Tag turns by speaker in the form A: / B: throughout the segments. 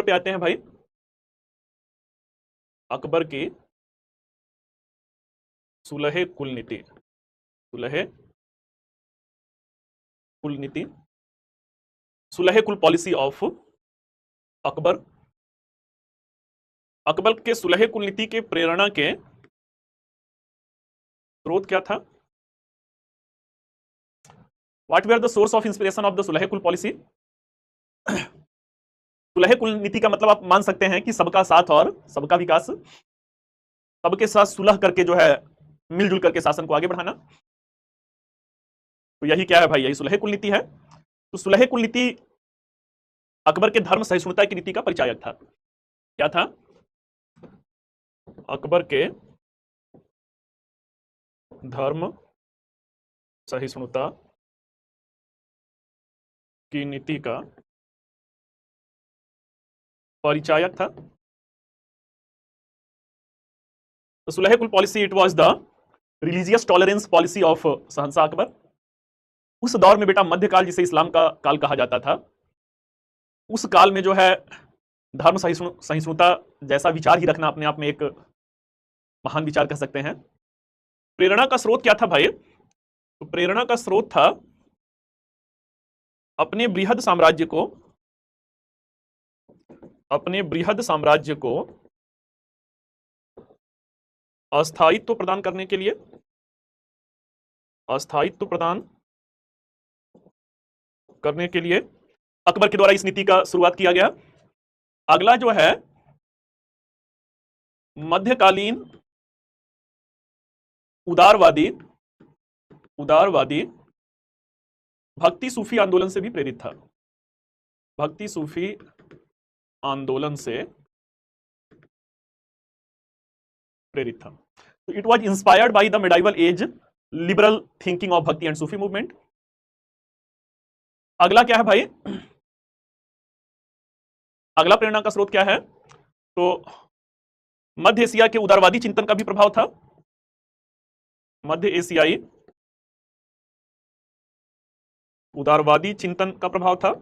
A: पे आते हैं भाई, अकबर की सुलह कुल नीति, सुलह कुल नीति, सुलह कुल पॉलिसी ऑफ अकबर। अकबर के सुलह कुल नीति के प्रेरणा के स्रोत क्या था? What were the source of inspiration of the Sulh Kul policy? सुलह कुल नीति का मतलब आप मान सकते हैं कि सबका साथ और सबका विकास, सबके साथ सुलह करके जो है मिलजुल करके शासन को आगे बढ़ाना। तो यही क्या है भाई? यही सुलह कुल नीति है। तो सुलह कुल नीति अकबर के धर्म सहिष्णुता की नीति का परिचायक था। क्या था? अकबर के धर्म सहिष्णुता की नीति का परिचायक था। तो सुलह Kul policy, it was the religious tolerance policy of शहंशाह अकबर। उस दौर में बेटा मध्यकाल, जिसे इस्लाम का काल कहा जाता था, उस काल में जो है धर्म सहिष्णुता जैसा विचार ही रखना अपने आप में एक महान विचार कह सकते हैं। प्रेरणा का स्रोत क्या था भाई? तो प्रेरणा का स्रोत था अपने बृहद साम्राज्य को, अपने बृहद साम्राज्य को अस्थायित्व प्रदान करने के लिए, अस्थायित्व प्रदान करने के लिए अकबर के द्वारा इस नीति का शुरुआत किया गया। अगला जो है मध्यकालीन उदारवादी, उदारवादी भक्ति सूफी आंदोलन से भी प्रेरित था। भक्ति सूफी आंदोलन से प्रेरित था। तो it was inspired by the medieval age liberal thinking of Bhakti and Sufi movement. अगला क्या है भाई? अगला प्रेरणा का स्रोत क्या है? तो मध्य एशिया के उदारवादी चिंतन का भी प्रभाव था। मध्य एशियाई उदारवादी चिंतन का प्रभाव था,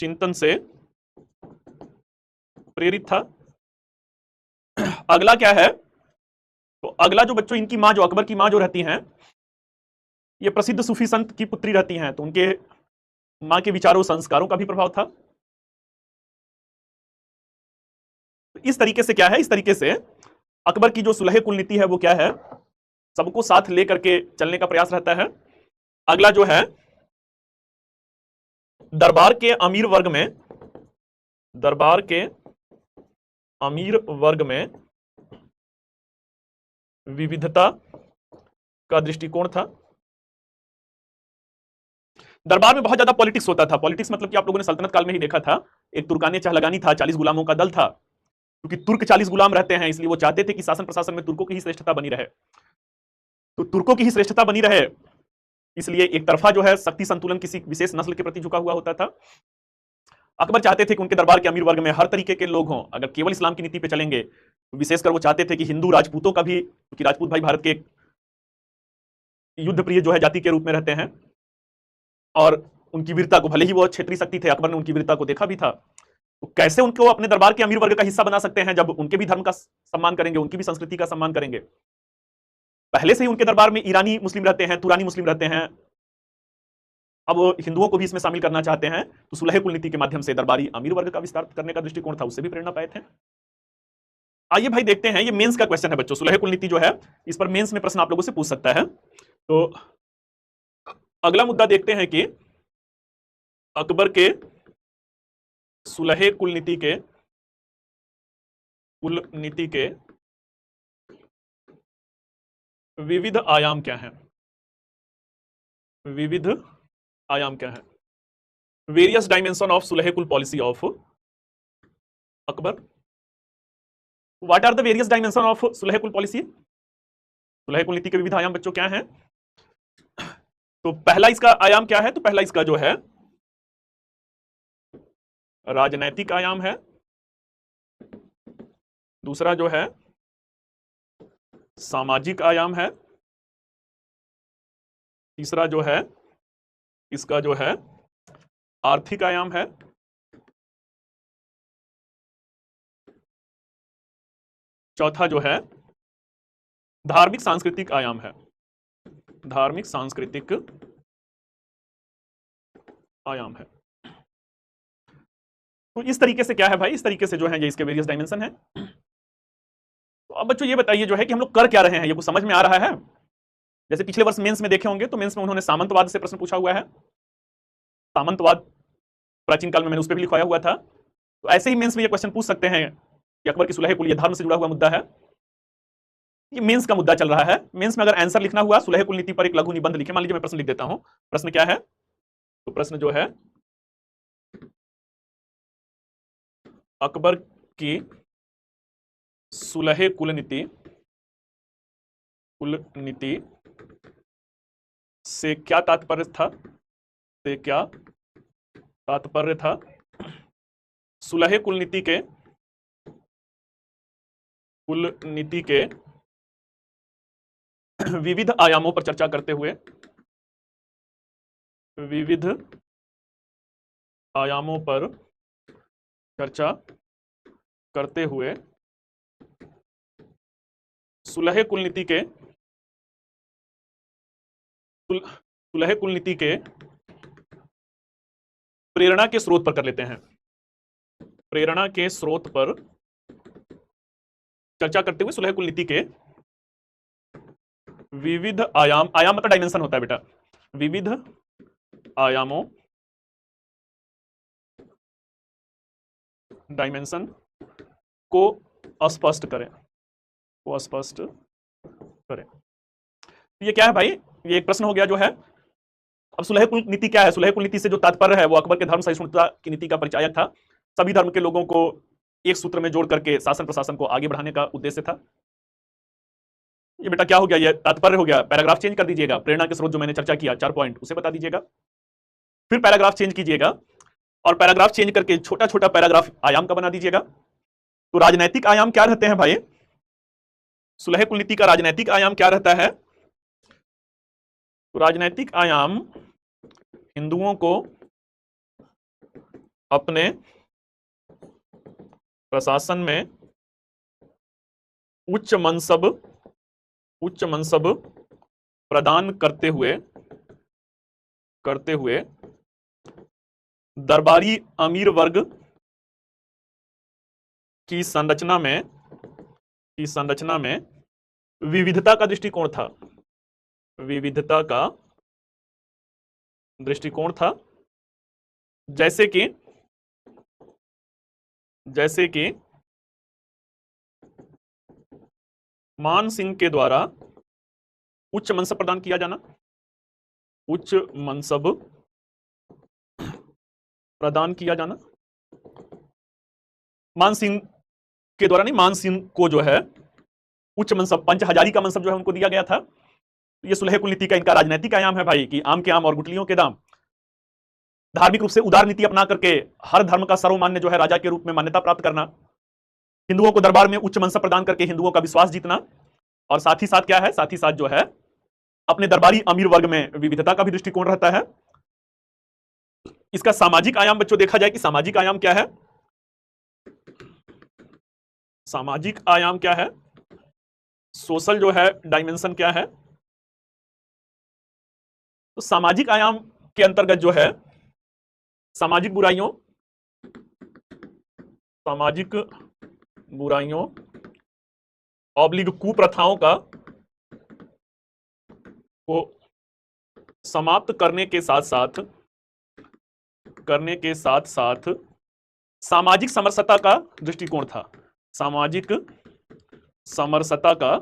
A: चिंतन से प्रेरित था। अगला क्या है? तो अगला जो बच्चों, इनकी मां, जो अकबर की मां जो रहती हैं, ये प्रसिद्ध सूफी संत की पुत्री रहती हैं, तो उनके मां के विचारों संस्कारों का भी प्रभाव था। इस तरीके से क्या है? इस तरीके से अकबर की जो सुलह कुल नीति है वो क्या है? सबको साथ लेकर के चलने का प्रयास रहता है। अगला जो है दरबार के अमीर वर्ग में, दरबार के अमीर वर्ग में विविधता का दृष्टिकोण था। दरबार में बहुत ज्यादा पॉलिटिक्स होता था। पॉलिटिक्स मतलब कि आप लोगों ने सल्तनत काल में ही देखा था, एक तुर्काने चहलगानी था, 40 गुलामों का दल था। क्योंकि तुर्क 40 गुलाम रहते हैं, इसलिए वो चाहते थे कि शासन प्रशासन में तुर्कों की ही श्रेष्ठता बनी रहे। तो तुर्कों की ही श्रेष्ठता बनी रहे, इसलिए एक तरफा जो है शक्ति संतुलन किसी विशेष नस्ल के प्रति झुका हुआ होता था। अकबर चाहते थे कि उनके दरबार के अमीर वर्ग में हर तरीके के लोग हों। अगर केवल इस्लाम की नीति पे चलेंगे, तो विशेषकर वो चाहते थे कि हिंदू राजपूतों का भी, क्योंकि राजपूत भाई भारत के युद्ध प्रिय जो है जाति के रूप में रहते हैं, और उनकी वीरता को, भले ही वो क्षेत्रीय शक्ति थे, अकबर ने उनकी वीरता को देखा भी था, तो कैसे उनको अपने दरबार के अमीर वर्ग का हिस्सा बना सकते हैं जब उनके भी धर्म का सम्मान करेंगे, उनकी भी संस्कृति का सम्मान करेंगे। पहले से ही उनके दरबार में ईरानी मुस्लिम रहते हैं, तुरानी मुस्लिम रहते हैं, अब हिंदुओं को भी इसमें शामिल करना चाहते हैं। तो सुलह कुल नीति के माध्यम से दरबारी अमीर वर्ग का विस्तार करने का दृष्टिकोण था, उससे भी प्रेरणा पाए थे। आइए भाई देखते हैं, ये मेंस का क्वेश्चन है बच्चों। सुलह कुल नीति जो है, इस पर मेंस में प्रश्न आप लोगों से पूछ सकता है। तो अगला मुद्दा देखते हैं कि अकबर के सुलह कुल नीति के विविध आयाम क्या हैं? विविध आयाम क्या है? Various dimension of Sulh Kul policy of Akbar. What are the various dimension of Sulh Kul policy? सुलह कुल नीति के विविध आयाम बच्चों क्या हैं? तो पहला इसका आयाम क्या है? तो पहला इसका जो है राजनैतिक आयाम है। दूसरा जो है सामाजिक आयाम है। तीसरा जो है इसका जो है आर्थिक आयाम है। चौथा जो है धार्मिक सांस्कृतिक आयाम है। धार्मिक सांस्कृतिक आयाम है। तो इस तरीके से क्या है भाई, इस तरीके से जो है ये इसके वेरियस डायमेंशन है। तो अब बच्चों ये बताइए जो है कि हम लोग कर क्या रहे हैं, ये कुछ समझ में आ रहा है? जैसे पिछले वर्ष मेंस में देखे होंगे तो मेंस में उन्होंने सामंतवाद से प्रश्न पूछा हुआ है। सामंतवाद प्राचीन काल में मैंने उस पर भी लिखवाया हुआ था। तो ऐसे ही मेंस में ये क्वेश्चन पूछ सकते हैं कि अकबर की सुलह कुल, ये धर्म से जुड़ा हुआ मुद्दा है, ये मेंस का मुद्दा चल रहा है। मेंस में अगर आंसर लिखना हुआ सुलह कुल नीति पर एक लघु निबंध लिखे, मान लीजिए मैं प्रश्न लिख देता हूं। प्रश्न क्या है? तो प्रश्न जो है अकबर की सुलह कुल नीति से क्या तात्पर्य था? से क्या तात्पर्य था? सुलह कुल नीति के विविध आयामों पर चर्चा करते हुए, विविध आयामों पर चर्चा करते हुए सुलह कुल नीति के प्रेरणा के स्रोत पर कर लेते हैं। प्रेरणा के स्रोत पर चर्चा करते हुए सुलह कुल नीति के विविध आयाम मतलब डायमेंशन होता है बेटा, विविध आयामों, डायमेंशन को स्पष्ट करें, ये क्या है भाई? ये एक प्रश्न हो गया जो है। अब सुलह कुल नीति क्या है? सुलह कुल नीति से जो तात्पर्य है वो अकबर के धर्म सहिष्णुता की नीति का परिचायक था। सभी धर्म के लोगों को एक सूत्र में जोड़ करके शासन प्रशासन को आगे बढ़ाने का उद्देश्य था। ये बेटा क्या हो गया? ये तात्पर्य हो गया। पैराग्राफ चेंज कर दीजिएगा। प्रेरणा के स्रोत जो मैंने चर्चा किया 4 पॉइंट, उसे बता दीजिएगा। फिर पैराग्राफ चेंज कीजिएगा और पैराग्राफ चेंज करके छोटा छोटा पैराग्राफ आयाम का बना दीजिएगा। तो राजनैतिक आयाम क्या रहते हैं भाई? सुलह कुल नीति का राजनैतिक आयाम क्या रहता है? तो राजनैतिक आयाम हिंदुओं को अपने प्रशासन में उच्च मनसब प्रदान करते हुए दरबारी अमीर वर्ग की संरचना में विविधता का दृष्टिकोण था। विविधता का दृष्टिकोण था। जैसे कि मान सिंह के द्वारा उच्च मनसब प्रदान किया जाना, उच्च मनसब प्रदान किया जाना। मान सिंह के द्वारा नहीं, मान सिंह को जो है उच्च मनसब, पंच हजारी का मनसब जो है उनको दिया गया था। ये सुलह कुल नीति का इनका राजनीतिक आयाम है भाई, कि आम के आम और गुठलियों के दाम। धार्मिक रूप से उदार नीति अपना करके हर धर्म का सर्वमान्य जो है राजा के रूप में मान्यता प्राप्त करना, हिंदुओं को दरबार में उच्च मनसब प्रदान करके हिंदुओं का विश्वास जीतना, और साथ ही साथ क्या है, साथ ही साथ जो है अपने दरबारी अमीर वर्ग में विविधता का भी दृष्टिकोण रहता है। इसका सामाजिक आयाम बच्चों देखा जाए कि सामाजिक आयाम क्या है? सामाजिक आयाम क्या है? सोशल जो है डायमेंशन क्या है? तो सामाजिक आयाम के अंतर्गत जो है सामाजिक बुराइयों ऑब्लिग कुप्रथाओं को समाप्त करने के साथ साथ सामाजिक समरसता का दृष्टिकोण था। सामाजिक समरसता का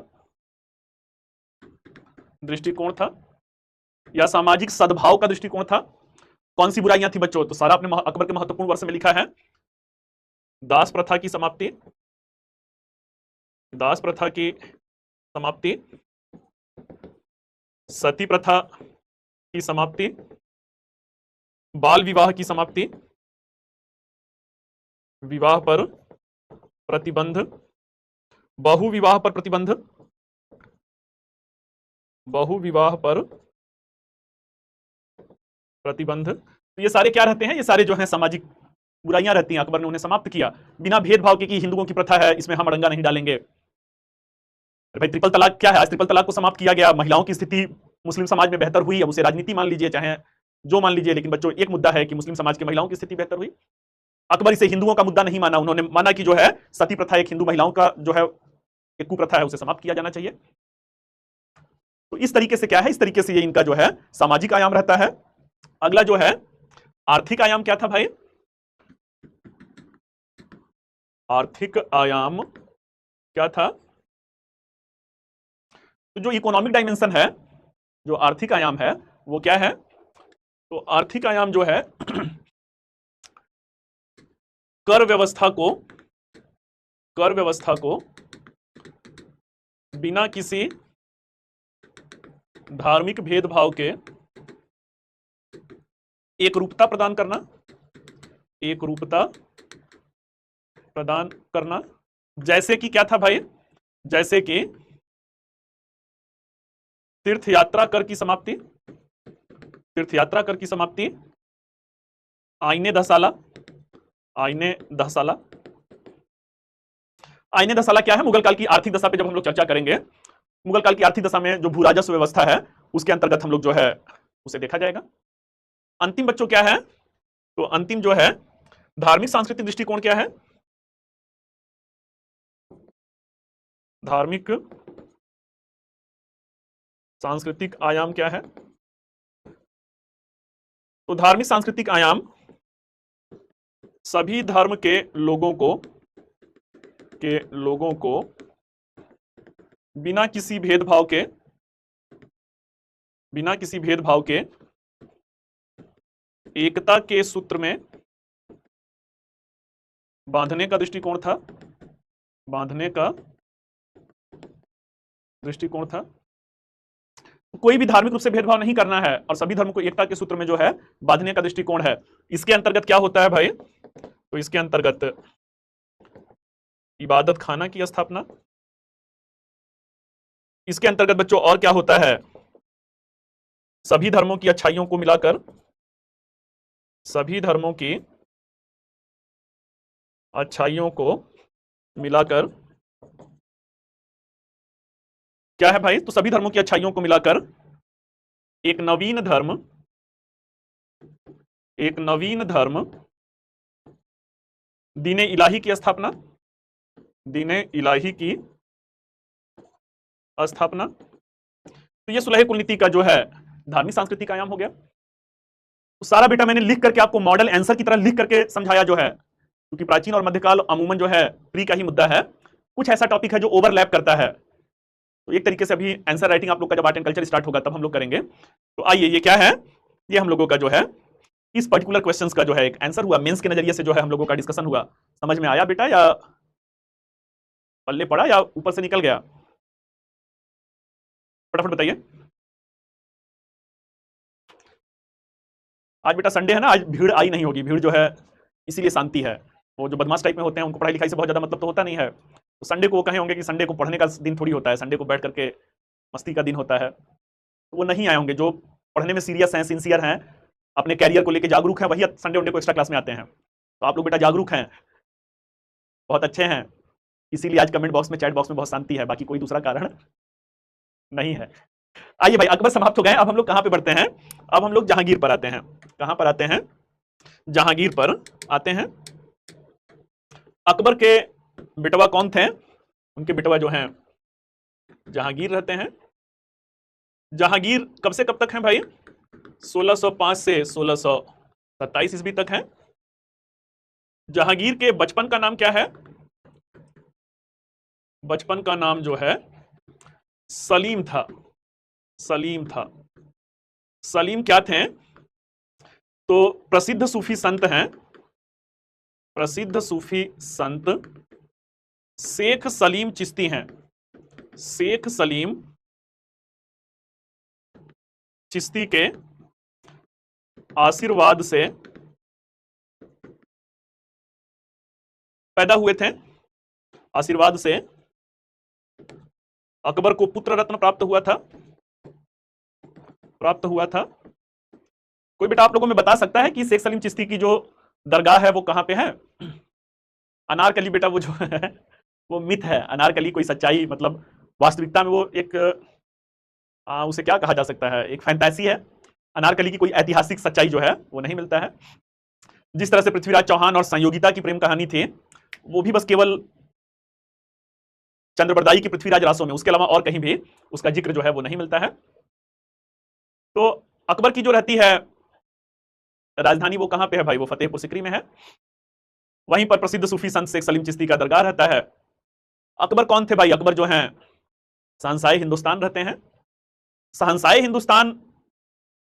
A: दृष्टिकोण था या सामाजिक सद्भाव का दृष्टिकोण था। कौन सी बुराइयां थी बच्चों? तो सारा अपने अकबर के महत्वपूर्ण वर्ष में लिखा है। दास प्रथा की समाप्ति, सती प्रथा की समाप्ति, बाल विवाह की समाप्ति, विवाह पर प्रतिबंध, बहुविवाह पर प्रतिबंध, तो ये सारे क्या रहते हैं, ये सारे जो है सामाजिक बुराइयां रहती हैं। अकबर ने उन्हें समाप्त किया बिना भेदभाव के कि हिंदुओं की प्रथा है इसमें हम अड़ंगा नहीं डालेंगे। अरे भाई ट्रिपल तलाक क्या है, आज ट्रिपल तलाक को समाप्त किया गया, महिलाओं की स्थिति मुस्लिम समाज में बेहतर हुई। अब उसे राजनीति मान लीजिए चाहे जो मान लीजिए, लेकिन बच्चों एक मुद्दा है कि मुस्लिम समाज की महिलाओं की स्थिति बेहतर हुई। अकबर इसे हिंदुओं का मुद्दा नहीं माना, उन्होंने माना कि जो है सती प्रथा एक हिंदू महिलाओं का जो है एक कुप्रथा है, उसे समाप्त किया जाना चाहिए। तो इस तरीके से क्या है, इस तरीके से ये इनका जो है सामाजिक आयाम रहता है। अगला जो है आर्थिक आयाम क्या था भाई, आर्थिक आयाम क्या था, तो जो इकोनॉमिक डायमेंशन है, जो आर्थिक आयाम है वो क्या है, तो आर्थिक आयाम जो है कर व्यवस्था को बिना किसी धार्मिक भेदभाव के एक रूपता प्रदान करना, एक रूपता प्रदान करना। जैसे कि क्या था भाई, जैसे कि तीर्थ यात्रा कर की समाप्ति, तीर्थ यात्रा कर की समाप्ति, आईने दसाला, आईने दसाला। आईने दसाला क्या है, मुगल काल की आर्थिक दशा पे जब हम लोग चर्चा करेंगे, मुगल काल की आर्थिक दशा में जो भू राजस्व व्यवस्था है उसके अंतर्गत हम लोग जो है उसे देखा जाएगा। अंतिम बच्चों क्या है, तो अंतिम जो है धार्मिक सांस्कृतिक दृष्टिकोण क्या है, धार्मिक सांस्कृतिक आयाम क्या है, तो धार्मिक सांस्कृतिक आयाम सभी धर्म के लोगों को बिना किसी भेदभाव के एकता के सूत्र में बांधने का दृष्टिकोण था, बांधने का दृष्टिकोण था। कोई भी धार्मिक रूप से भेदभाव नहीं करना है और सभी धर्म को एकता के सूत्र में जो है बांधने का दृष्टिकोण है। इसके अंतर्गत क्या होता है भाई, तो इसके अंतर्गत इबादत खाना की स्थापना, इसके अंतर्गत बच्चों और क्या होता है, सभी धर्मों की अच्छाइयों को मिलाकर, सभी धर्मों की अच्छाइयों को मिलाकर क्या है भाई, तो सभी धर्मों की अच्छाइयों को मिलाकर एक नवीन धर्म दीने इलाही की स्थापना, दीने इलाही की स्थापना। तो ये सुलह कुल नीति का जो है धार्मिक सांस्कृतिक आयाम हो गया। तो सारा बेटा मैंने लिख करके आपको मॉडल आंसर की तरह लिख करके समझाया जो है, क्योंकि प्राचीन और मध्यकाल अमूमन जो है प्री का ही मुद्दा है, कुछ ऐसा टॉपिक है जो ओवरलैप करता है। तो एक तरीके से अभी आंसर राइटिंग आप लोग का जब आर्ट एंड कल्चर स्टार्ट होगा तब हम लोग करेंगे। तो आइए ये क्या है, ये हम लोगों का जो है इस पर्टिकुलर क्वेश्चंस का जो है एक आंसर हुआ, मेंस के नजरिए से जो है हम लोगों का डिस्कशन हुआ। समझ में आया बेटा या पल्ले पड़ा या ऊपर से निकल गया, फटाफट बताइए। आज बेटा संडे है ना, आज भीड़ आई नहीं होगी, भीड़ जो है इसीलिए शांति है। वो जो बदमाश टाइप में होते हैं उनको पढ़ाई लिखाई से बहुत ज्यादा मतलब तो होता नहीं है, तो संडे को वो कहे होंगे कि संडे को पढ़ने का दिन थोड़ी होता है, संडे को बैठ करके मस्ती का दिन होता है, तो वो नहीं आए होंगे। जो पढ़ने में सीरियस हैं, सिंसियर हैं, अपने कैरियर को लेकर जागरूक हैं, वही संडे वनडे को एक्स्ट्रा क्लास में आते हैं। तो आप लोग बेटा जागरूक हैं, बहुत अच्छे हैं, इसीलिए आज कमेंट बॉक्स में, चैट बॉक्स में बहुत शांति है, बाकी कोई दूसरा कारण नहीं है। आइए भाई अकबर समाप्त हो गए, अब हम लोग कहां पे बढ़ते हैं, अब हम लोग जहांगीर पर आते हैं। कहां पर आते हैं, जहांगीर पर आते हैं। अकबर के बेटवा कौन थे, उनके बेटवा जो हैं जहांगीर रहते हैं। जहांगीर कब से कब तक हैं भाई, 1605 से 1627 ईस्वी तक हैं। जहांगीर के बचपन का नाम क्या है, बचपन का नाम जो है सलीम था, सलीम था। सलीम क्या थे, तो प्रसिद्ध सूफी संत हैं, प्रसिद्ध सूफी संत शेख सलीम चिश्ती हैं, शेख सलीम चिश्ती के आशीर्वाद से पैदा हुए थे। आशीर्वाद से अकबर को पुत्र रत्न प्राप्त हुआ था, कोई बेटा आप लोगों में बता सकता है कि शेख सलीम चिश्ती की जो दरगाह है वो कहाँ पे है? अनारकली बेटा वो जो है वो मिथ है। अनारकली कोई सच्चाई मतलब वास्तविकता में वो एक उसे क्या कहा जा सकता है, एक फैंटेसी है। अनारकली की कोई ऐतिहासिक सच्चाई जो है वो नहीं मिलता है। जिस तरह से पृथ्वीराज चौहान और संयोगिता की प्रेम कहानी थी, वो भी बस केवल चंद्रबरदाई की पृथ्वीराज रासों में, उसके अलावा और कहीं भी उसका जिक्र जो है वो नहीं मिलता है। तो अकबर की जो रहती है राजधानी वो कहां पे है भाई? वो फतेहपुर सिकरी में है। वहीं पर प्रसिद्ध सूफी संत शेख सलीम चिश्ती का दरगाह रहता है। अकबर कौन थे भाई? अकबर जो हैं शहंशाह हिंदुस्तान रहते हैं। शहंशाह हिंदुस्तान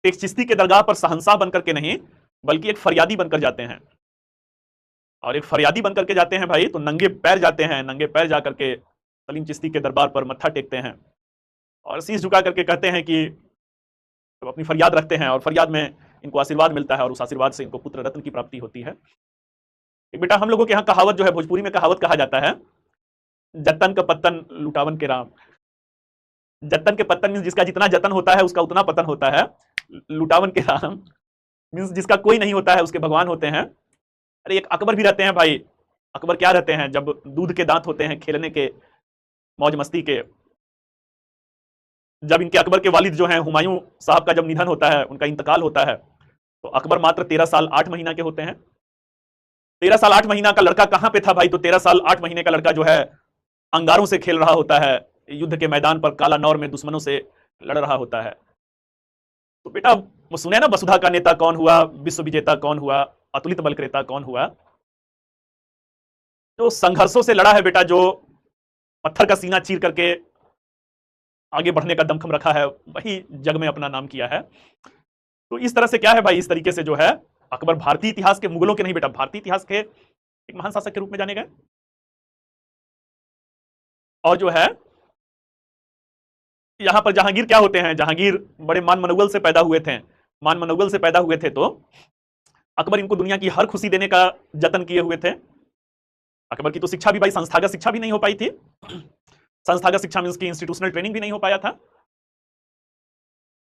A: एक चिश्ती के दरगाह पर शहंशाह बनकर के नहीं, बल्कि एक फरियादी बनकर जाते हैं। और एक फरियादी बनकर के जाते हैं भाई, तो नंगे पैर जाते हैं। नंगे पैर जाकर के सलीम चिश्ती के दरबार पर मत्था टेकते हैं और शीश झुका करके कहते हैं कि तो अपनी फरियाद रखते हैं, और फरियाद में इनको आशीर्वाद मिलता है और उस आशीर्वाद से इनको पुत्र रत्न की प्राप्ति होती है। एक बेटा हम लोगों के यहाँ कहावत जो है, भोजपुरी में कहावत कहा जाता है, जतन का पत्तन लुटावन के राम। जतन के पत्तन मीन्स जिसका जितना जतन होता है उसका उतना पतन होता है। लुटावन के राम मीन्स जिसका कोई नहीं होता है उसके भगवान होते हैं। अरे एक अकबर भी रहते हैं भाई। अकबर क्या रहते हैं? जब दूध के दांत होते हैं, खेलने के, मौज मस्ती के, जब इनके अकबर के वालिद जो हैं हुमायूं साहब का जब निधन होता है, उनका इंतकाल होता है, तो अकबर मात्र 13 साल 8 महीना के होते हैं। 13 साल 8 महीना का लड़का कहां पे था भाई? तो 13 साल 8 महीने का लड़का जो है अंगारों से खेल रहा होता है, युद्ध के मैदान पर काला नौर में दुश्मनों से लड़ रहा होता है। तो बेटा वो सुने ना, वसुधा का नेता कौन हुआ, विश्व विजेता कौन हुआ, अतुलित बल क्रेता कौन हुआ? जो संघर्षों से लड़ा है बेटा, जो पत्थर का सीना चीर करके आगे बढ़ने का दमखम रखा है, वही जग में अपना नाम किया है। तो इस तरह से क्या है भाई, इस तरीके से जो है अकबर भारतीय इतिहास के, मुगलों के नहीं बेटा, भारतीय इतिहास के एक महान शासक के रूप में जाने गए। और जो है यहां पर जहांगीर क्या होते हैं? जहांगीर बड़े मान मनोबल से पैदा हुए थे। मान मनोबल से पैदा हुए थे, तो अकबर इनको दुनिया की हर खुशी देने का जतन किए हुए थे। अकबर की तो शिक्षा भी भाई संस्थागत शिक्षा भी नहीं हो पाई थी। संस्थागत शिक्षा मींस की इंस्टीट्यूशनल ट्रेनिंग भी नहीं हो पाया था।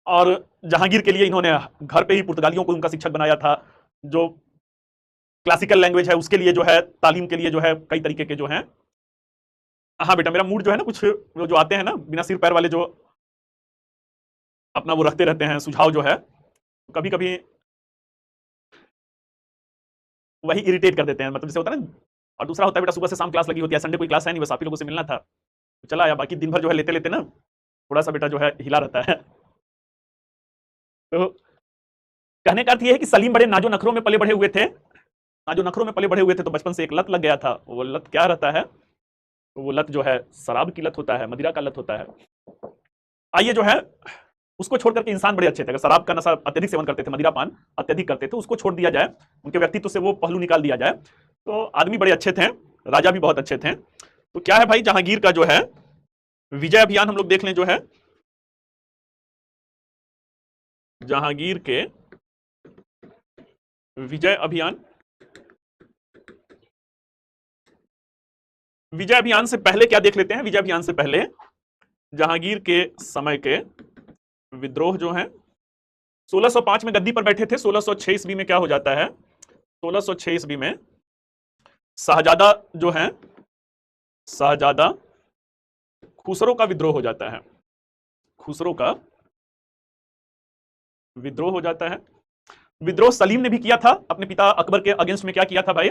A: और जहांगीर के लिए इन्होंने घर पे ही पुर्तगालियों को उनका शिक्षक बनाया था। जो क्लासिकल लैंग्वेज है उसके लिए जो है, तालीम के लिए जो है, कई तरीके के जो हैं। हाँ बेटा, मेरा मूड जो है ना, कुछ जो आते हैं ना बिना सिर पैर वाले, जो अपना वो रखते रहते हैं सुझाव जो है, कभी कभी वही इरिटेट कर देते हैं, मतलब जैसे होता है ना। और दूसरा होता है बेटा, सुबह से शाम क्लास लगी होती है, संडे कोई क्लास है नहीं, बस आप ही लोगों से मिलना था, तो चला आया। बाकी दिन भर जो है लेते लेते ना थोड़ा सा बेटा जो है हिला रहता है। तो कहने का अर्थ ये है कि सलीम बड़े नाजो नखरों में पले बढ़े हुए थे। नाजो नखरों में पले बढ़े हुए थे, तो बचपन से एक लत लग गया था। वो लत क्या रहता है? तो वो लत जो है शराब की लत होता है, मदिरा का लत होता है। आइए जो है उसको छोड़ करके इंसान बड़े अच्छे थे। अगर शराब का नशा अत्यधिक सेवन करते थे, मदिरा पान अत्यधिक करते थे, उसको छोड़ दिया जाए, उनके व्यक्तित्व से वो पहलू निकाल दिया जाए, तो आदमी बड़े अच्छे थे, राजा भी बहुत अच्छे थे। तो क्या है भाई, जहांगीर का जो है विजय अभियान हम लोग देख लें। जो है जहांगीर के विजय अभियान, विजय अभियान से पहले क्या देख लेते हैं? विजय अभियान से पहले जहांगीर के समय के विद्रोह जो हैं, 1605 में गद्दी पर बैठे थे। 1606 ईस्वी में क्या हो जाता है? 1606 ईस्वी में शाहजादा जो है, शाहजादा खुसरो का विद्रोह हो जाता है। खुसरो का विद्रोह हो जाता है। विद्रोह सलीम ने भी किया था अपने पिता अकबर के अगेंस्ट में। क्या किया था भाई?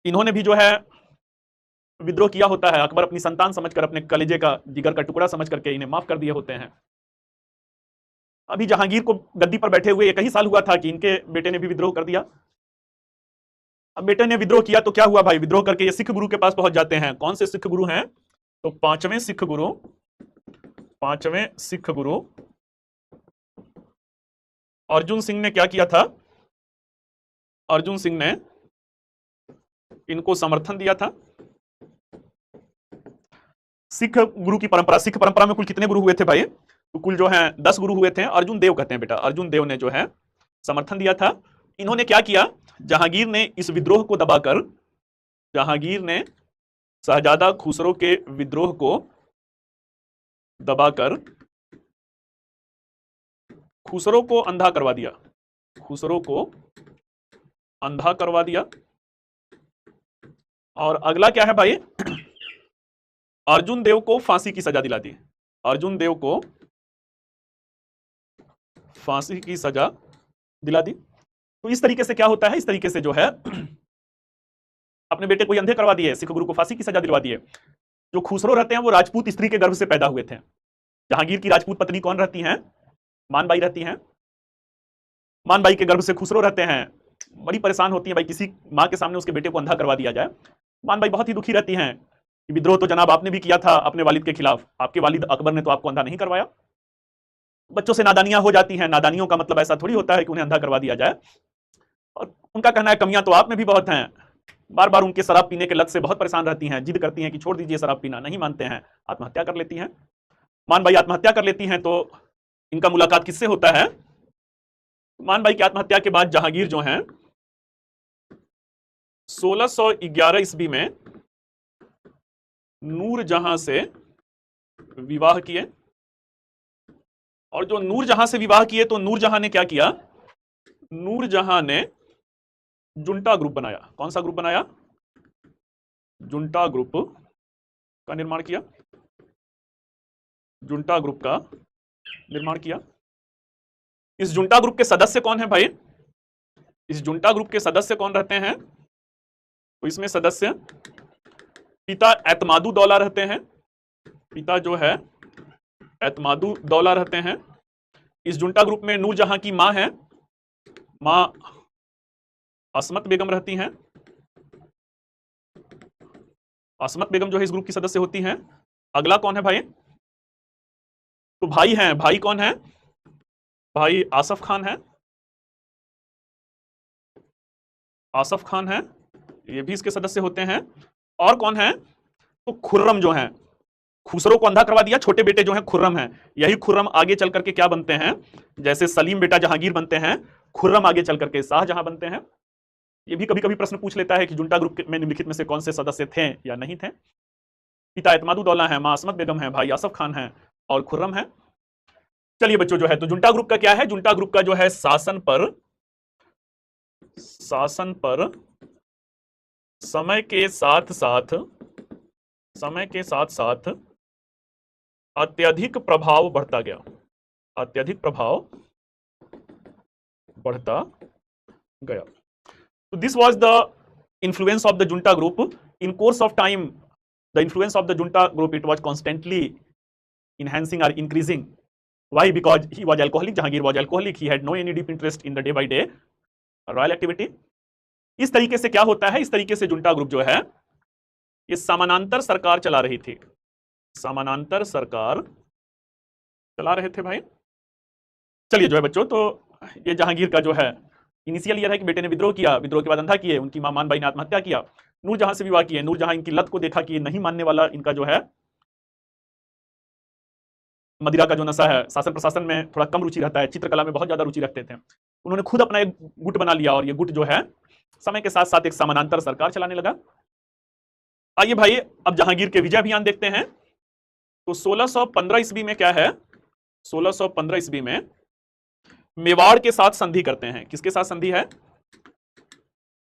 A: इन्होंने भी जो है विद्रोह किया होता है। अकबर अपनी संतान समझकर, अपने कलेजे का, जिगर का टुकड़ा समझ करके इन्हें माफ कर दिए होते हैं। अभी जहांगीर को गद्दी पर बैठे हुए एक ही साल हुआ था कि इनके बेटे ने भी विद्रोह कर दिया। अब बेटे ने विद्रोह किया तो क्या हुआ भाई? विद्रोह करके ये सिख गुरु के पास पहुंच जाते हैं। कौन से सिख गुरु हैं? तो पांचवें सिख गुरु, पांचवें सिख गुरु अर्जुन सिंह ने क्या किया था? अर्जुन सिंह ने इनको समर्थन दिया था। सिख गुरु की परंपरा, सिख परंपरा में कुल कितने गुरु हुए थे भाई? तो कुल जो है 10 गुरु हुए थे। अर्जुन देव कहते हैं बेटा, अर्जुन देव ने जो है समर्थन दिया था। इन्होंने क्या किया? जहांगीर ने इस विद्रोह को दबाकर, जहांगीर ने शहजादा खुसरो के विद्रोह को दबाकर खुसरो को अंधा करवा दिया। खुसरो को अंधा करवा दिया। और अगला क्या है भाई, अर्जुन देव को फांसी की सजा दिला दी। अर्जुन देव को फांसी की सजा दिला दी। तो इस तरीके से क्या होता है, इस तरीके से जो है अपने बेटे को अंधे करवा दिए, सिख गुरु को फांसी की सजा दिलवा दिए। जो खुसरो रहते हैं वो राजपूत स्त्री के गर्भ से पैदा हुए थे। जहांगीर की राजपूत पत्नी कौन रहती हैं, मानबाई रहती हैं। मानबाई के गर्भ से खुसरो रहते हैं। बड़ी परेशान होती है भाई, किसी माँ के सामने उसके बेटे को अंधा करवा दिया जाए। मानबाई बहुत ही दुखी रहती हैं कि विद्रोह तो जनाब आपने भी किया था अपने वालिद के खिलाफ, आपके वालिद अकबर ने तो आपको अंधा नहीं करवाया। बच्चों से नादानियां हो जाती हैं, नादानियों का मतलब ऐसा थोड़ी होता है कि उन्हें अंधा करवा दिया जाए। और उनका कहना है कमियां तो आप में भी बहुत हैं, बार बार उनके शराब पीने के लत से बहुत परेशान रहती हैं, जिद करती हैं कि छोड़ दीजिए शराब पीना, नहीं मानते हैं, आत्महत्या कर लेती हैं। मानबाई आत्महत्या कर लेती हैं। तो इनका मुलाकात किससे होता है, मानबाई की आत्महत्या के बाद जहांगीर जो हैं 1611 ईस्वी में नूरजहां से विवाह किए। और जो नूरजहां से विवाह किए तो नूरजहां ने क्या किया, नूरजहां ने जुंटा ग्रुप बनाया। कौन सा ग्रुप बनाया, जुंटा ग्रुप का निर्माण किया। जुंटा ग्रुप का निर्माण किया। इस जुंटा ग्रुप के सदस्य कौन है भाई, इस जुंटा ग्रुप के सदस्य कौन रहते हैं, तो इसमें सदस्य पिता एतमादु दौला रहते हैं। पिता जो है एतमादु दौला रहते हैं। इस जुंटा ग्रुप में नूरजहां की मां है, मां असमत बेगम रहती हैं। असमत बेगम जो है इस ग्रुप की सदस्य होती हैं। अगला कौन है भाई, तो भाई हैं, भाई कौन है, भाई आसफ खान है। आसफ खान है, ये भी इसके सदस्य होते हैं। और कौन है, तो खुर्रम जो है, खुसरो को अंधा करवा दिया, छोटे बेटे जो हैं खुर्रम हैं। यही खुर्रम आगे चल करके क्या बनते हैं, जैसे सलीम बेटा जहांगीर बनते हैं, खुर्रम आगे चल करके शाहजहां बनते हैं। ये भी कभी कभी प्रश्न पूछ लेता है कि जुंटा ग्रुप में निम्नलिखित में से कौन से सदस्य थे या नहीं थे। पिता एतमादु दौला है, मां असमत बेगम है, भाई आसफ खान है और खुर्रम है। चलिए बच्चों जो है, तो जुंटा ग्रुप का क्या है, जुंटा ग्रुप का जो है शासन पर समय के साथ साथ अत्यधिक प्रभाव बढ़ता गया। अत्यधिक प्रभाव बढ़ता गया। तो this was the influence of the junta group. In course of time the influence of the junta group it was constantly enhancing or increasing. Why? Because he was alcoholic. Jahangir was alcoholic. He had no any deep interest in the day by day royal activity. इस तरीके से क्या होता है, इस तरीके से junta group जो है ये समानांतर सरकार चला रही थी। समानांतर सरकार चला रहे थे भाई। चलिए जो है बच्चों, तो ये जहांगीर का जो है इनिशियल ईयर है कि बेटे ने विद्रोह किया, विद्रोह के बाद अंधा किए, उनकी मां मानबाई ने आत्महत्या किया, नूरजहां से विवाह किए, नूरजहां इनकी लत को देखा कि नहीं मानने वाला इनका जो है मदिरा का जो नशा है, शासन प्रशासन में थोड़ा कम रुचि रहता है, चित्रकला में बहुत ज्यादा रुचि रखते थे। उन्होंने खुद अपना एक गुट बना लिया और ये गुट जो है समय के साथ साथ एक समानांतर सरकार चलाने लगा। आइए भाई अब जहांगीर के विजय अभियान देखते हैं। तो 1615 ईस्वी में क्या है, 1615 ईस्वी में मेवाड़ के साथ संधि करते हैं। किसके साथ संधि है,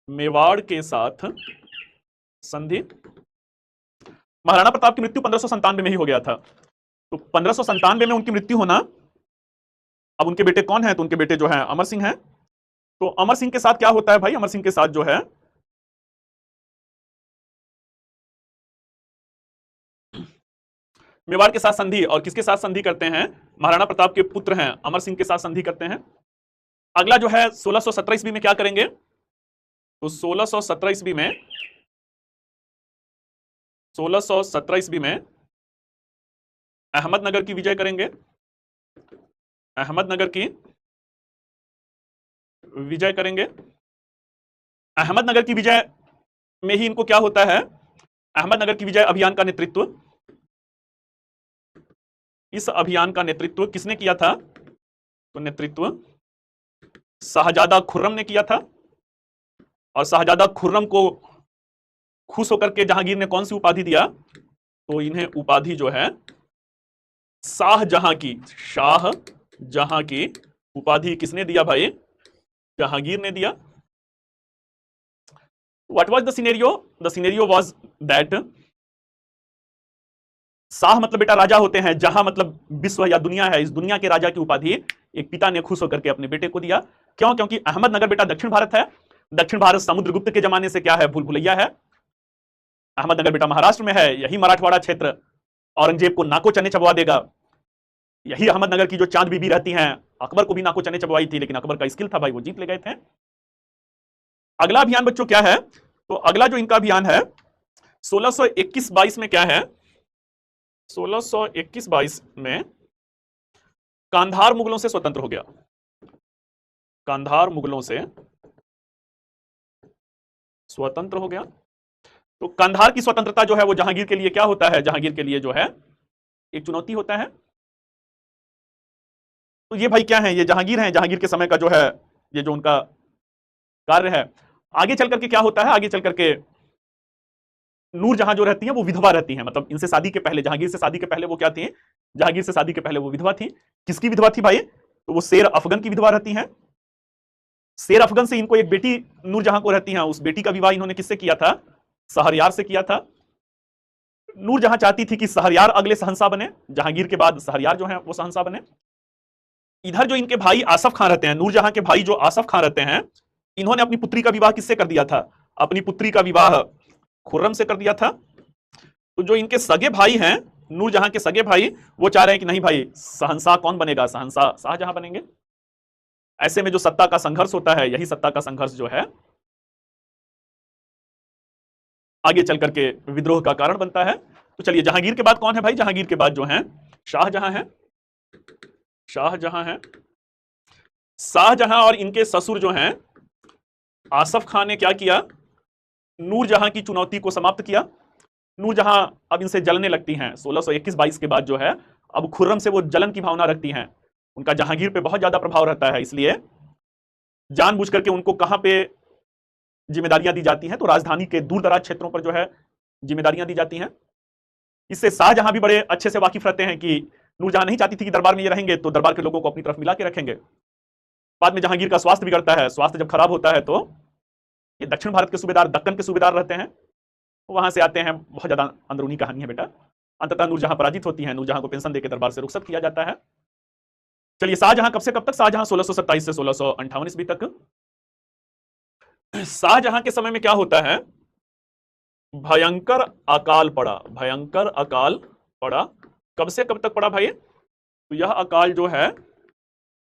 A: मेवाड़ के साथ संधि। महाराणा प्रताप की मृत्यु 1597 में ही हो गया था। तो 1597 में उनकी मृत्यु होना, अब उनके बेटे कौन है, तो उनके बेटे जो है अमर सिंह हैं। तो अमर सिंह के साथ क्या होता है भाई, अमर सिंह के साथ जो है मेवाड़ के साथ संधि, और किसके साथ संधि करते हैं, महाराणा प्रताप के पुत्र हैं अमर सिंह के साथ संधि करते हैं। अगला जो है 1617 ईस्वी में क्या करेंगे, तो 1617 ईस्वी में 1617 ईस्वी में अहमदनगर की विजय करेंगे। अहमदनगर की विजय करेंगे। अहमदनगर की विजय में ही इनको क्या होता है, अहमदनगर की विजय अभियान का नेतृत्व, इस अभियान का नेतृत्व किसने किया था, तो नेतृत्व शाहजादा खुर्रम ने किया था। और शाहजादा खुर्रम को खुश होकर के जहांगीर ने कौन सी उपाधि दिया, तो इन्हें उपाधि जो है शाहजहां की उपाधि किसने दिया भाई, जहांगीर ने दिया। What was the scenario? The scenario was that Shah मतलब बेटा राजा होते हैं, जहां मतलब विश्व या दुनिया है, इस दुनिया के राजा की उपाधि एक पिता ने खुश होकर के अपने बेटे को दिया। क्यों? क्योंकि अहमदनगर बेटा दक्षिण भारत है, दक्षिण भारत समुद्रगुप्त के जमाने से क्या है, भूल भुलैया है। अहमदनगर बेटा महाराष्ट्र में है, यही मराठवाड़ा क्षेत्र औरंगजेब को नाको चने चबवा देगा। यही अहमदनगर की जो चांद बीबी रहती हैं, अकबर को भी नाको चने चबवाई थी, लेकिन अकबर का स्किल था भाई, वो जीत ले गए थे। अगला अभियान बच्चों क्या है? तो अगला जो इनका अभियान है 1621-22 में क्या है, 1621-22 में कांधार मुगलों से स्वतंत्र हो गया। कांधार मुगलों से स्वतंत्र हो गया। तो कांधार की स्वतंत्रता जो है वो जहांगीर के लिए क्या होता है, जहांगीर के लिए जो है एक चुनौती होता है। तो ये भाई क्या है, ये जहांगीर हैं, जहांगीर के समय का जो है ये जो उनका कार्य है। आगे चल करके क्या होता है, आगे चल करके नूरजहां जो रहती है वो विधवा रहती है, मतलब इनसे शादी के पहले, जहांगीर से शादी के पहले वो क्या थी, जहांगीर से शादी के पहले वो विधवा थी। किसकी विधवा थी भाई? तो वो शेर अफगन की विधवा रहती हैं। शेर अफगन से इनको एक बेटी नूरजहां को रहती है, उस बेटी का विवाह इन्होंने किससे किया था? शहरयार से किया था। नूरजहां चाहती थी कि शहरयार अगले शहंशाह बने, जहांगीर के बाद शहरयार जो है वो शहंशाह बने। इधर जो इनके भाई आसफ खान रहते हैं, नूरजहां के भाई जो आसफ खान रहते हैं, इन्होंने अपनी पुत्री का विवाह किससे कर दिया था? अपनी पुत्री का विवाह खुर्रम से कर दिया था। तो जो इनके सगे भाई हैं, नूरजहां के सगे भाई, वो चाह रहे हैं कि नहीं भाई, शहंशाह कौन बनेगा? शहंशाह शाहजहां बनेंगे। ऐसे में जो सत्ता का संघर्ष होता है, यही सत्ता का संघर्ष जो है आगे चल करके विद्रोह का कारण बनता है। तो चलिए, जहांगीर के बाद कौन है भाई? जहांगीर के बाद जो है शाहजहां है। शाहजहां है। शाहजहां और इनके ससुर जो हैं आसफ खान ने क्या किया? नूरजहां की चुनौती को समाप्त किया। नूरजहां अब इनसे जलने लगती हैं। 1621-22 के बाद जो है अब खुर्रम से वो जलन की भावना रखती हैं। उनका जहांगीर पे बहुत ज्यादा प्रभाव रहता है, इसलिए जानबूझ करके उनको कहां पे जिम्मेदारियां दी जाती हैं, तो राजधानी के दूर दराज क्षेत्रों पर जो है जिम्मेदारियां दी जाती हैं। इससे शाहजहां भी बड़े अच्छे से वाकिफ रहते हैं कि नूरजहां नहीं चाहती थी कि दरबार में ये रहेंगे, तो दरबार के लोगों को अपनी तरफ मिला के रखेंगे। बाद में जहांगीर का स्वास्थ्य बिगड़ता है, स्वास्थ्य जब खराब होता है तो ये दक्षिण भारत के सूबेदार, दक्कन के सूबेदार रहते हैं, वहां से आते हैं। बहुत ज्यादा अंदरूनी कहानी है बेटा। अंततः नूरजहां पराजित होती है, नूरजहां को पेंशन देकर दरबार से रुखसत किया जाता है। चलिए, शाहजहां कब से कब तक? शाहजहां 1627 से 1658 ईस्वी तक। शाहजहां के समय में क्या होता है? भयंकर अकाल पड़ा। भयंकर अकाल पड़ा। कब से कब तक पड़ा भाई? तो यह अकाल जो है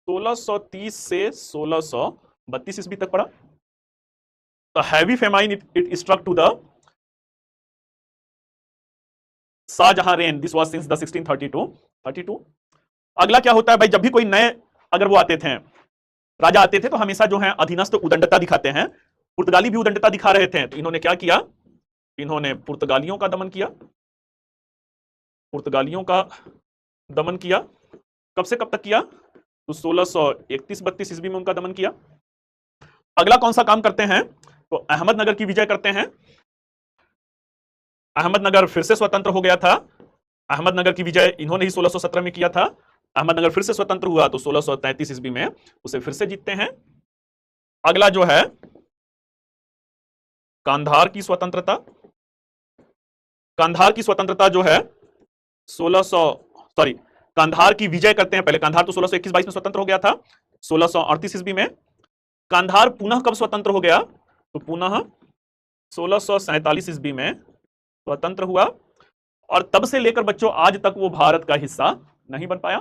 A: 1630 से 1632 ईस्वी तक पड़ा। The heavy famine it struck to the Shahjahan reign. This was since the 1632। अगला क्या होता है भाई? जब भी कोई नए अगर वो आते थे, राजा आते थे, तो हमेशा जो है अधीनस्थ उदंडता दिखाते हैं। पुर्तगाली भी उदंडता दिखा रहे थे, तो इन्होंने क्या किया? इन्होंने पुर्तगालियों का दमन किया। पुर्तगालियों का दमन किया। कब से कब तक किया? तो 1631-32 ईस्वी में उनका दमन किया। अगला कौन सा काम करते हैं? तो अहमदनगर की विजय करते हैं। अहमदनगर फिर से स्वतंत्र हो गया था। अहमदनगर की विजय इन्होंने ही 1617 में किया था। अहमदनगर फिर से स्वतंत्र हुआ, तो 1633 ईस्वी में उसे फिर से जीतते हैं। अगला जो है कांधार की स्वतंत्रता। कांधार की स्वतंत्रता जो है 1600 कांधार की विजय करते हैं। पहले कांधार तो 1621-22 में स्वतंत्र हो गया था। 1638 ईस्वी में कांधार पुनः कब स्वतंत्र हो गया? तो पुनः 1647 ईस्वी में स्वतंत्र हुआ, और तब से लेकर बच्चों आज तक वो भारत का हिस्सा नहीं बन पाया।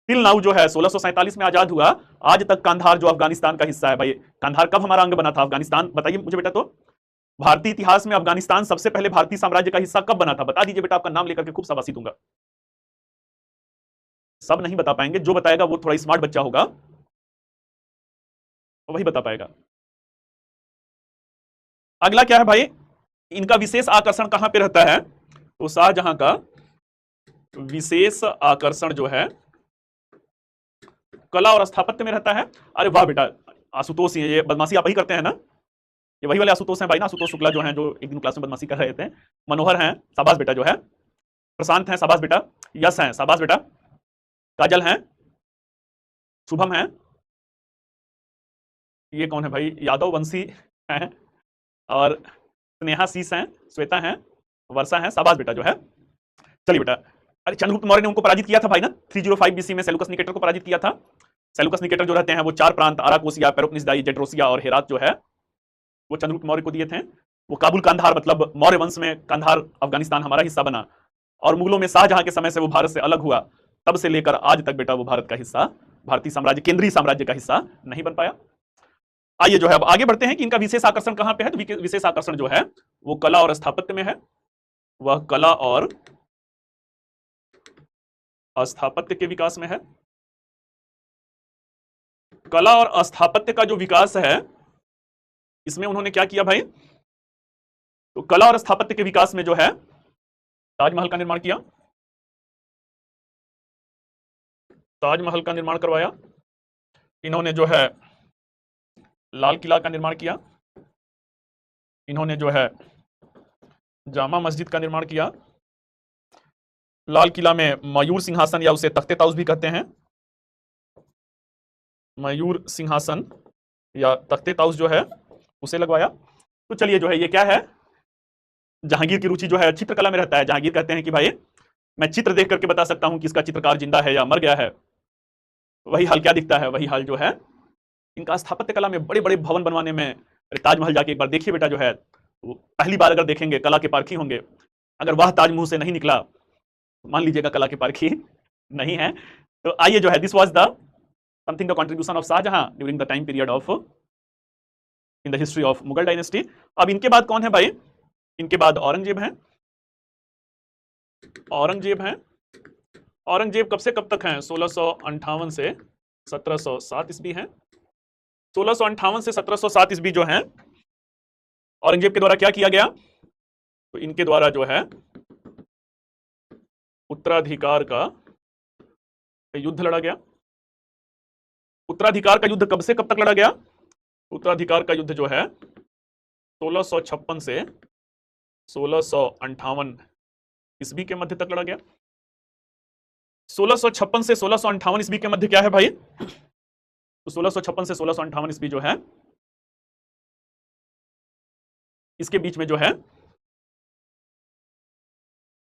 A: टिल नाउ जो है 1647 में आजाद हुआ, आज तक कांधार जो अफगानिस्तान का हिस्सा है। भाई, कांधार कब हमारा अंग बना था? अफगानिस्तान, बताइए मुझे बेटा। तो भारतीय इतिहास में अफगानिस्तान सबसे पहले भारतीय साम्राज्य का हिस्सा कब बना था? बता दीजिए बेटा, आपका नाम लेकर के खूब शाबाशी दूंगा। सब नहीं बता पाएंगे, जो बताएगा वो थोड़ा स्मार्ट बच्चा होगा, वही बता पाएगा। अगला क्या है भाई? इनका विशेष आकर्षण कहां पे रहता है? तो शाहजहां का विशेष आकर्षण जो है कला और स्थापत्य में रहता है। अरे वाह बेटा, आशुतोष, ये बदमाशी आप ही करते हैं ना? ये वही वाले आशुतोष हैं भाई ना, आशुतोष शुक्ला जो हैं, जो एक दिन क्लास में बदमाशी कर रहे थे। मनोहर हैं, शाबाश बेटा जो है। प्रशांत हैं, शाबाश बेटा। यश हैं, शाबाश बेटा। काजल हैं, शुभम हैं, ये कौन है भाई, यादव वंशी हैं, और स्नेहा शीस हैं, श्वेता हैं, वर्षा हैं, शाबाश बेटा जो है। चलिए बेटा, अरे चंद्रगुप्त मौर्य ने उनको पराजित किया था भाई ना, 305 बीसी में सेलुकस निकेटर को पराजित किया था। सेलुकस निकेटर जो रहते हैं वो 4 प्रांत आराकोसिया, पेरोपनिसदाई, जेड्रोसिया और हेरात जो है वो चंद्रगुप्त मौर्य को दिए थे। वो काबुल कंधार, मतलब मौर्य वंश में कंधार अफगानिस्तान हमारा हिस्सा बना, और मुगलों में शाहजहां के समय से वो भारत से अलग हुआ, तब से लेकर आज तक बेटा वो भारत का हिस्सा, भारतीय साम्राज्य, केंद्रीय साम्राज्य का हिस्सा नहीं बन पाया। आइए जो है अब आगे बढ़ते हैं कि इनका विशेष आकर्षण कहां पे है। तो विशेष आकर्षण जो है वो कला और स्थापत्य में है। वह कला और स्थापत्य के विकास में है। कला और स्थापत्य का जो विकास है इसमें उन्होंने क्या किया भाई, तो कला और स्थापत्य के विकास में जो है ताजमहल का निर्माण किया, ताजमहल का निर्माण करवाया। इन्होंने जो है लाल किला का निर्माण किया। इन्होंने जो है जामा मस्जिद का निर्माण किया। लाल किला में मयूर सिंहासन या उसे तख्ते ताउस भी कहते हैं, मयूर सिंहासन या तख्ते ताउस जो है उसे लगवाया। तो चलिए जो है ये क्या है, जहांगीर की रुचि जो है चित्रकला में रहता है। जहांगीर कहते हैं कि भाई मैं चित्र देख करके बता सकता हूं कि इसका चित्रकार जिंदा है या मर गया है। वही हाल क्या दिखता है, वही हाल जो है इनका स्थापत्य कला में बड़े बड़े भवन बनवाने में। ताजमहल जाके एक बार देखिए बेटा जो है, पहली बार अगर देखेंगे कला के पारखी होंगे। अगर वह ताज मुंह से नहीं निकला मान लीजिएगा कला के पारखी नहीं है। तो आइए जो है this was the something the contribution of Shahjahan during the time period of in the history of Mughal dynasty. अब इनके बाद कौन है भाई, इनके बाद औरंगजेब हैं। औरंगजेब हैं। औरंगजेब कब से कब तक हैं, 1658 से 1707 ईस्वी हैं। 1658 से 1707 ईस्वी जो है औरंगजेब के द्वारा क्या किया गया, तो इनके द्वारा जो है उत्तराधिकार का युद्ध लड़ा गया। उत्तराधिकार का युद्ध कब से कब तक लड़ा गया, उत्तराधिकार का युद्ध जो है 1656 से 1658 ईस्वी के मध्य तक लड़ा गया। 1656 से 1658 ईस्वी के मध्य क्या है भाई, तो 1656 से 1658 ईस्वी जो है इसके बीच में जो है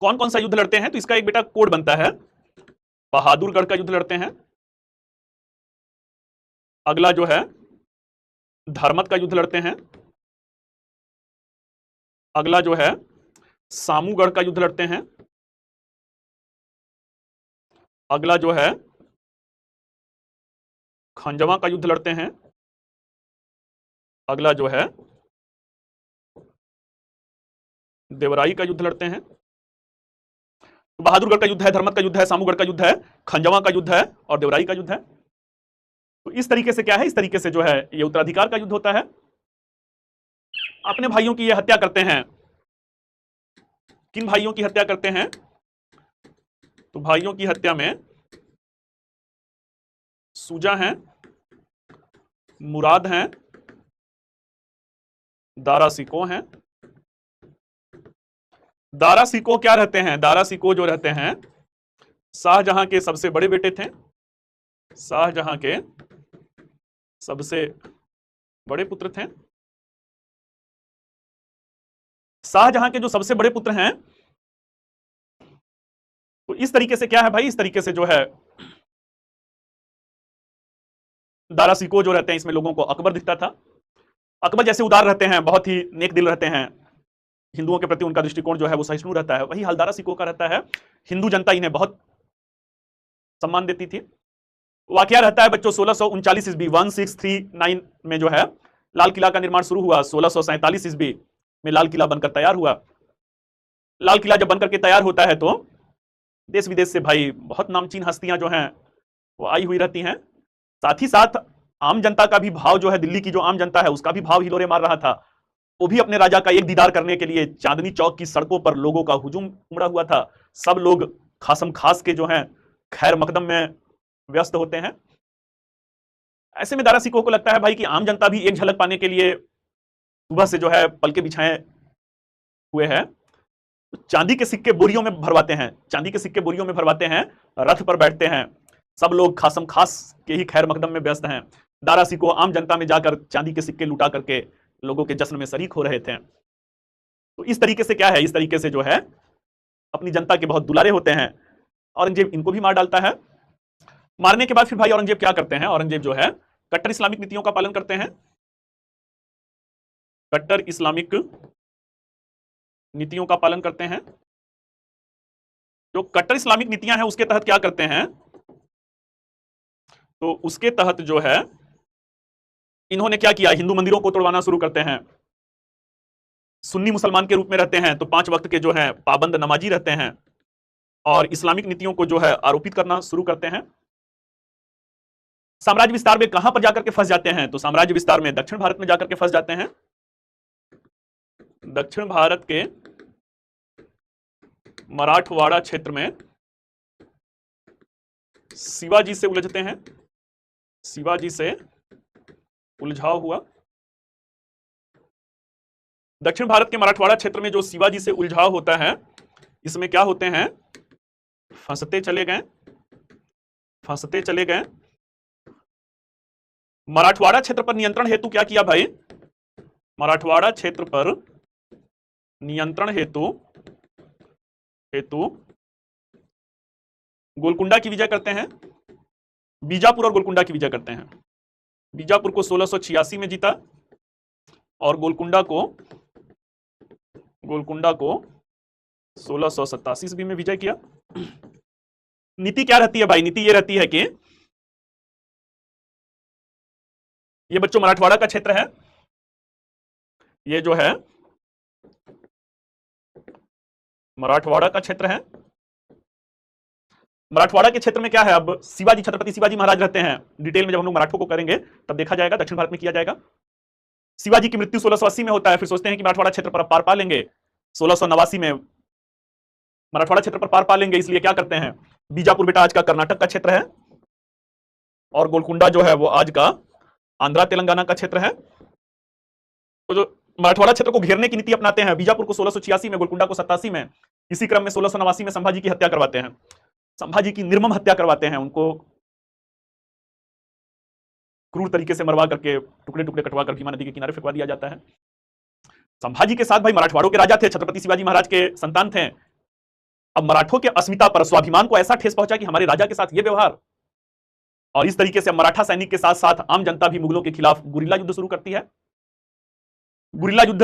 A: कौन कौन सा युद्ध लड़ते हैं, तो इसका एक बेटा कोड बनता है। बहादुरगढ़ का युद्ध लड़ते हैं। अगला जो है धर्मत का युद्ध लड़ते हैं। अगला जो है सामूगढ़ का युद्ध लड़ते हैं। अगला जो है खंजवा का युद्ध लड़ते हैं। अगला जो है देवराई का युद्ध लड़ते हैं। तो बहादुरगढ़ का युद्ध है, धर्मत का युद्ध है, सामूगढ़ का युद्ध है, खंजवा का युद्ध है और देवराई का युद्ध है। तो इस तरीके से क्या है, इस तरीके से जो है ये उत्तराधिकार का युद्ध होता है। अपने भाइयों की ये हत्या करते हैं। किन भाइयों की हत्या करते हैं, तो भाइयों की हत्या में सूजा हैं, मुराद हैं, दारा सिको हैं। दारा सिको क्या रहते हैं, दारा सिको जो रहते हैं शाहजहां के सबसे बड़े बेटे थे। शाहजहां के सबसे बड़े पुत्र थे। शाहजहां के जो सबसे बड़े पुत्र हैं, तो इस तरीके से क्या है भाई, इस तरीके से जो है दारा सिको जो रहते हैं इसमें लोगों को अकबर दिखता था। अकबर जैसे उदार रहते हैं, बहुत ही नेक दिल रहते हैं, हिंदुओं के प्रति उनका दृष्टिकोण जो है वो सहिष्णु रहता है, वही हाल दारा सिको का रहता है। हिंदू जनता इन्हें बहुत सम्मान देती थी। वाकया रहता है बच्चों 1639 ईस्वी 1639 में जो है लाल किला का निर्माण शुरू हुआ। 1647 ईस्वी में लाल किला बनकर तैयार हुआ। लाल किला जब बनकर के तैयार होता है तो देश विदेश से भाई बहुत नामचीन हस्तियां जो हैं वो आई हुई रहती हैं। साथ ही साथ आम जनता का भी भाव जो है, दिल्ली की जो आम जनता है उसका भी भाव हिलोरे मार रहा था। वो भी अपने राजा का एक दीदार करने के लिए चांदनी चौक की सड़कों पर लोगों का हुजूम उमड़ा हुआ था। सब लोग खासम खास के जो हैं खैर मकदम में व्यस्त होते हैं। ऐसे में दारा सिको को लगता है भाई कि आम जनता भी एक झलक पाने के लिए सुबह से जो है पलके बिछाए हुए हैं। चांदी के सिक्के बोरियों में भरवाते हैं, चांदी के सिक्के बोरियों में भरवाते हैं, रथ पर बैठते हैं, सब लोग खासम खास के ही खैर मकदम में व्यस्त हैं। दारा सिकोह आम जनता में जाकर चांदी के सिक्के लुटा करके लोगों के जश्न में शरीक हो रहे थे। तो इस तरीके से क्या है, इस तरीके से जो है अपनी जनता के बहुत दुलारे होते हैं। औरंगजेब इनको भी मार डालता है। मारने के बाद फिर भाई औरंगजेब क्या करते हैं, औरंगजेब जो है कट्टर इस्लामिक नीतियों का पालन करते हैं। कट्टर इस्लामिक नीतियों का पालन करते हैं। जो कट्टर इस्लामिक नीतियां हैं उसके तहत क्या करते हैं, तो उसके तहत जो है इन्होंने क्या किया, हिंदू मंदिरों को तोड़वाना शुरू करते हैं। सुन्नी मुसलमान के रूप में रहते हैं तो 5 वक्त के जो है पाबंद नमाजी रहते हैं और इस्लामिक नीतियों को जो है आरोपित करना शुरू करते हैं। साम्राज्य विस्तार में कहां पर जाकर के फंस जाते हैं, तो साम्राज्य विस्तार में दक्षिण भारत में जाकर के फंस जाते हैं। दक्षिण भारत के मराठवाड़ा क्षेत्र में शिवाजी से उलझते हैं। शिवाजी से उलझाव हुआ। दक्षिण भारत के मराठवाड़ा क्षेत्र में जो शिवाजी से उलझाव होता है, इसमें क्या होते हैं, फंसते चले गए, फंसते चले गए। मराठवाड़ा क्षेत्र पर नियंत्रण हेतु क्या किया भाई, मराठवाड़ा क्षेत्र पर नियंत्रण हेतु गोलकुंडा की विजय करते हैं। बीजापुर और गोलकुंडा की विजय करते हैं। बीजापुर को 1686 में जीता और गोलकुंडा को 1687 ईस्वी में विजय किया। नीति क्या रहती है भाई, नीति यह रहती है कि ये बच्चों मराठवाड़ा का क्षेत्र है, ये जो है मराठवाड़ा का क्षेत्र है। मराठवाड़ा के क्षेत्र में क्या है, अब शिवाजी, छत्रपति शिवाजी महाराज रहते हैं। डिटेल में जब हम लोग मराठों को करेंगे तब देखा जाएगा, दक्षिण भारत में किया जाएगा। शिवाजी की मृत्यु 1680 में होता है, फिर सोचते हैं कि मराठवाड़ा क्षेत्र पर पार पा लेंगे। 1689 में मराठवाड़ा क्षेत्र पर पार पा लेंगे, इसलिए क्या करते हैं, बीजापुर बेटा आज का कर्नाटक का क्षेत्र है और गोलकुंडा जो है वो आज का आंध्रा तेलंगाना का क्षेत्र है। तो जो मराठवाड़ा क्षेत्र को घेरने की नीति अपनाते हैं, बीजापुर को 1686 में, गोलकुंडा को 87 में। इसी क्रम में 1689 में संभाजी की हत्या करवाते हैं, संभाजी की निर्मम हत्या करवाते हैं। उनको क्रूर तरीके से मरवा करके टुकड़े टुकड़े कटवा कर भीमा नदी के किनारे फेंकवा दिया जाता है। संभाजी के साथ भाई मराठवाड़ों के राजा थे, छत्रपति शिवाजी महाराज के संतान थे। अब मराठों के अस्मिता पर, स्वाभिमान को ऐसा ठेस पहुंचा कि हमारे राजा के साथ यह व्यवहार, और इस तरीके से मराठा सैनिक के साथ साथ आम जनता भी मुगलों के खिलाफ गुरिल्ला युद्ध शुरू करती है। गुरिल्ला युद्ध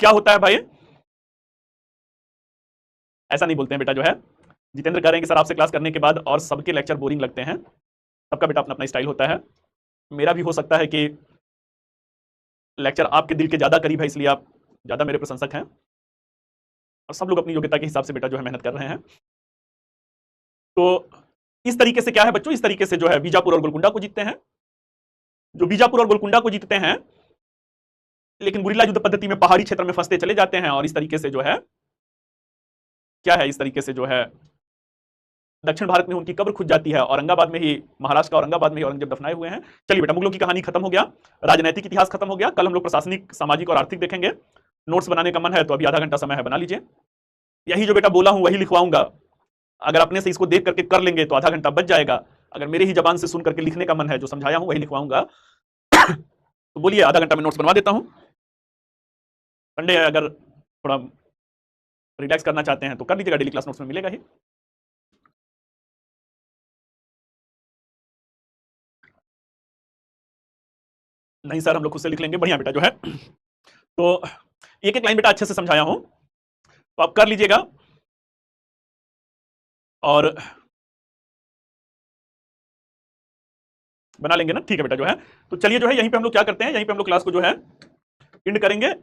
A: क्या होता है भाई, ऐसा नहीं बोलते हैं बेटा, जो है जितेंद्र कह रहे हैं कि सर आपसे क्लास करने के बाद और सबके लेक्चर बोरिंग लगते हैं। सबका बेटा अपना अपना स्टाइल होता है। मेरा भी हो सकता है कि लेक्चर आपके दिल के ज्यादा करीब है, इसलिए आप ज्यादा मेरे प्रशंसक हैं, और सब लोग अपनी योग्यता के हिसाब से बेटा जो है मेहनत कर रहे हैं। तो इस तरीके से क्या है बच्चों, इस तरीके से जो है बीजापुर और गोलकुंडा को जीतते हैं। जो बीजापुर और गोलकुंडा को जीतते हैं, लेकिन गुरिल्ला युद्ध पद्धति में पहाड़ी क्षेत्र में फंसते चले जाते हैं, और इस तरीके से जो है क्या है, इस तरीके से जो है दक्षिण भारत में उनकी कब्र खुद जाती है। औरंगाबाद में ही, महाराष्ट्र का औरंगाबाद में ही औरंगजेब दफनाए हुए हैं। चलिए बेटा, मुगलों की कहानी खत्म हो गया, राजनीतिक इतिहास खत्म हो गया। कल हम लोग प्रशासनिक, सामाजिक और आर्थिक देखेंगे। नोट्स बनाने का मन है तो अभी आधा घंटा समय है, बना लीजिए। यही जो बेटा बोला हूं वही लिखवाऊंगा। अगर अपने से इसको देख करके कर लेंगे तो आधा घंटा बच जाएगा। अगर मेरे ही जबान से सुन करके लिखने का मन है, जो समझाया हूं वही लिखवाऊंगा। तो बोलिए, आधा घंटा में नोट्स बनवा देता हूं। संडे है, अगर थोड़ा रिलैक्स करना चाहते हैं तो कर लीजिएगा, डेली क्लास नोट्स में मिलेगा ही। नहीं सर, हम लोग खुद से लिख लेंगे, बढ़िया बेटा जो है। तो एक एक लाइन बेटा अच्छे से समझाया हूं, तो आप कर लीजिएगा। और बना लेंगे ना, ठीक है बेटा जो है। तो चलिए जो है यहीं पे हम लोग क्या करते हैं, यहीं पे हम लोग क्लास को जो है एंड करेंगे।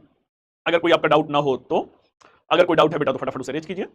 A: अगर कोई आपका डाउट ना हो तो, अगर कोई डाउट है बेटा तो फटाफट उसे रेज कीजिए।